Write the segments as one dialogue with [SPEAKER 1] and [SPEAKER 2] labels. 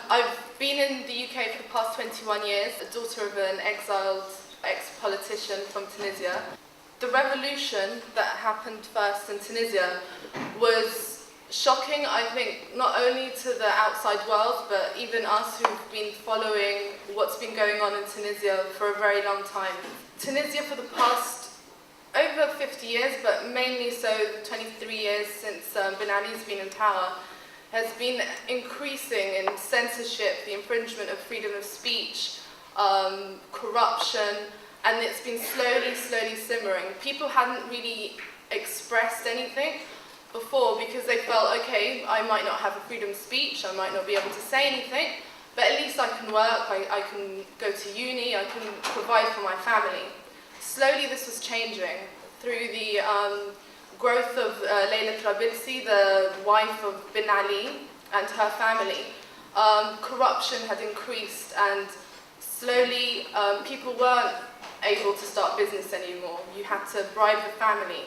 [SPEAKER 1] I've been in the UK for the past 21 years, a daughter of an exiled ex-politician from Tunisia. The revolution that happened first in Tunisia was shocking, I think, not only to the outside world, but even us who've been following what's been going on in Tunisia for a very long time. Tunisia for the past over 50 years, but mainly so the 23 years since Ben Ali's been in power, has been increasing in censorship, the infringement of freedom of speech, corruption, and it's been slowly simmering. People hadn't really expressed anything before because they felt, okay, I might not have a freedom of speech, I might not be able to say anything, but at least I can work, I can go to uni, I can provide for my family. Slowly this was changing through the growth of Layla Trabilsi, the wife of Ben Ali, and her family. Corruption had increased, and slowly people weren't able to start business anymore. You had to bribe the family.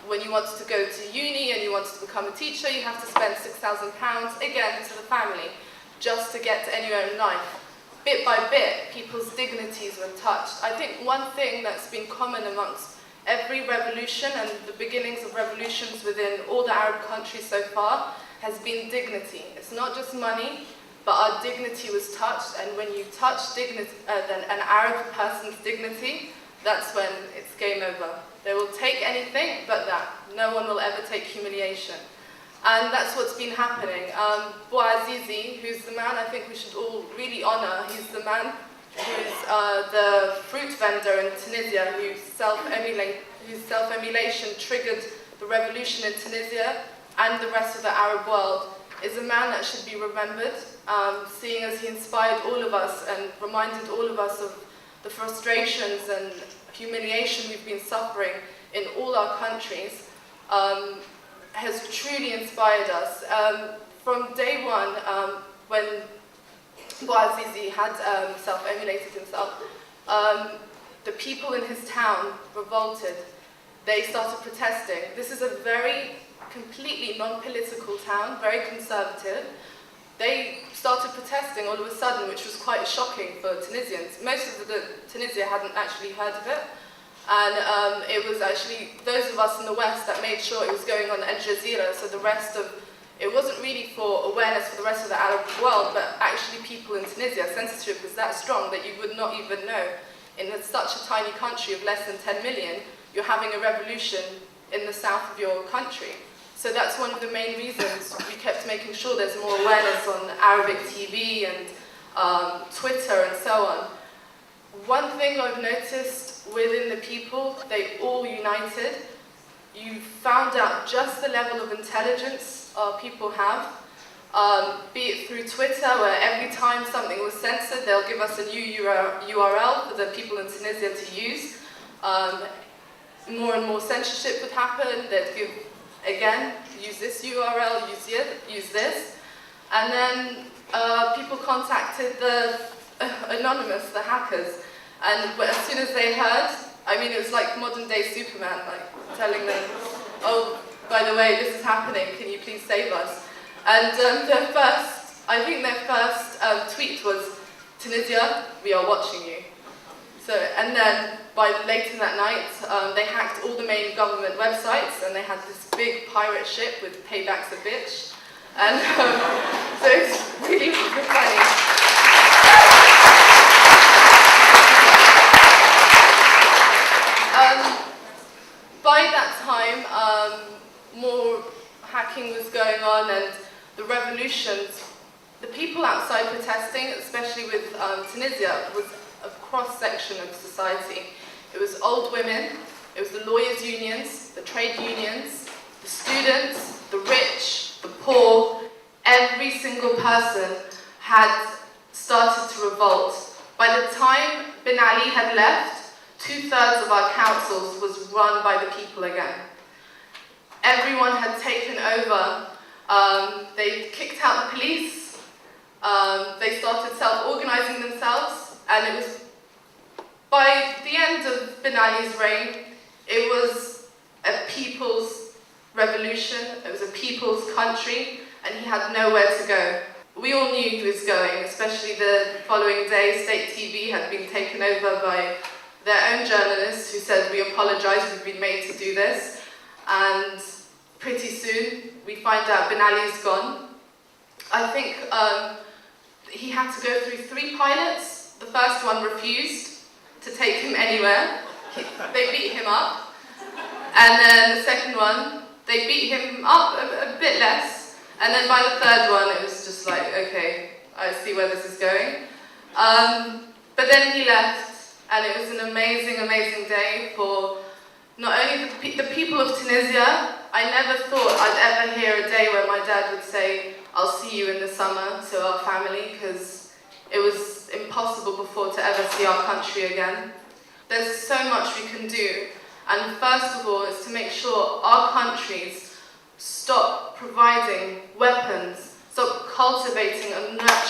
[SPEAKER 1] When you wanted to go to uni and you wanted to become a teacher, you have to spend £6,000 again to the family just to get to anywhere in life. Bit by bit, people's dignities were touched. I think one thing that's been common amongst every revolution and the beginnings of revolutions within all the Arab countries so far has been dignity. It's not just money, but our dignity was touched, and when you touch dignity, an Arab person's dignity, that's when it's game over. They will take anything but that. No one will ever take humiliation. And that's what's been happening. Bouazizi, who's the man I think we should all really honour, he's the man who's the fruit vendor in Tunisia, whose self-emulation triggered the revolution in Tunisia and the rest of the Arab world, is a man that should be remembered, seeing as he inspired all of us and reminded all of us of the frustrations and humiliation we've been suffering in all our countries, has truly inspired us. From day one, when Bouazizi had self-emulated himself, the people in his town revolted. They started protesting. This is a very completely non-political town, very conservative. They started protesting all of a sudden, which was quite shocking for Tunisians. Most of Tunisia hadn't actually heard of it. And it was actually those of us in the West that made sure it was going on Al Jazeera, so the rest of it wasn't really for awareness for the rest of the Arab world, but actually people in Tunisia. Censorship was that strong that you would not even know. In such a tiny country of less than 10 million, you're having a revolution in the south of your country. So that's one of the main reasons we kept making sure there's more awareness on Arabic TV and Twitter and so on. One thing I've noticed within the people, they all united. You found out just the level of intelligence our people have, be it through Twitter, where every time something was censored, they'll give us a new URL for the people in Tunisia to use. More and more censorship would happen. They'd give, again, use this URL, use this. And then people contacted the anonymous, the hackers. And as soon as they heard, I mean, it was like modern day Superman, like telling them, oh, by the way, this is happening, can you please save us? And I think their first tweet was, Tunisia, we are watching you. So, and then by later that night, they hacked all the main government websites, and they had this big pirate ship with "Payback's a bitch," and so it's really funny. By that time, more hacking was going on, and the revolutions, the people outside protesting, especially with Tunisia, was a cross-section of society. It was old women, it was the lawyers' unions, the trade unions, the students, the rich, the poor. Every single person had started to revolt. By the time Ben Ali had left, 2/3 of our councils was run by the people again. Everyone had taken over. They kicked out the police. They started self-organizing themselves, and it was by the end of Ben Ali's reign, it was a people's revolution. It was a people's country, and he had nowhere to go. we all knew he was going, especially the following day. State TV had been taken over by their own journalists who said, we apologise, we've been made to do this. And pretty soon we find out Ben Ali's gone. I think he had to go through 3 pilots. The first one refused to take him anywhere. They beat him up. And then the second one, they beat him up a bit less. And then by the third one, it was just like, okay, I see where this is going. But then he left, and it was an amazing, amazing day for not only the people of Tunisia. I never thought I'd ever hear a day where my dad would say, I'll see you in the summer, to our family, because it was impossible before to ever see our country again. There's so much we can do, and first of all is to make sure our countries stop providing weapons, stop cultivating and nurturing